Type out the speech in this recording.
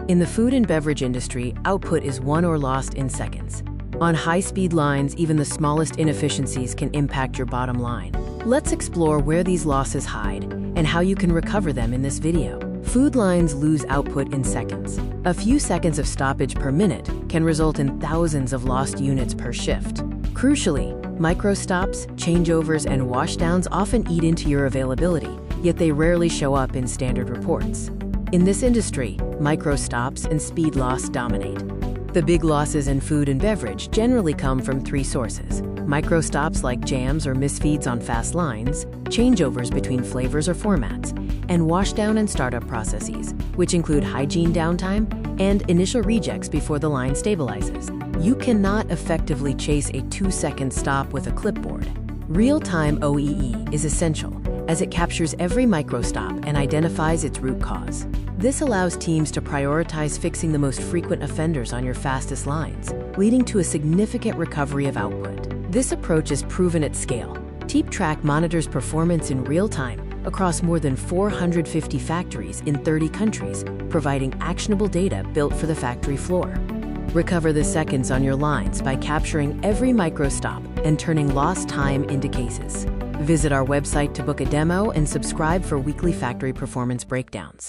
In the food and beverage industry, output is won or lost in seconds. On high-speed lines, even the smallest inefficiencies can impact your bottom line. Let's explore where these losses hide and how you can recover them in this video. Food lines lose output in seconds. A few seconds of stoppage per minute can result in thousands of lost units per shift. Crucially, micro-stops, changeovers, and washdowns often eat into your availability, yet they rarely show up in standard reports. In this industry, micro-stops and speed loss dominate. The big losses in food and beverage generally come from three sources: micro-stops like jams or misfeeds on fast lines, changeovers between flavors or formats, and washdown and startup processes, which include hygiene downtime and initial rejects before the line stabilizes. You cannot effectively chase a 2-second stop with a clipboard. Real-time OEE is essential, as it captures every micro-stop and identifies its root cause. This allows teams to prioritize fixing the most frequent offenders on your fastest lines, leading to a significant recovery of output. This approach is proven at scale. TeepTrak monitors performance in real time across more than 450 factories in 30 countries, providing actionable data built for the factory floor. Recover the seconds on your lines by capturing every micro-stop and turning lost time into cases. Visit our website to book a demo and subscribe for weekly factory performance breakdowns.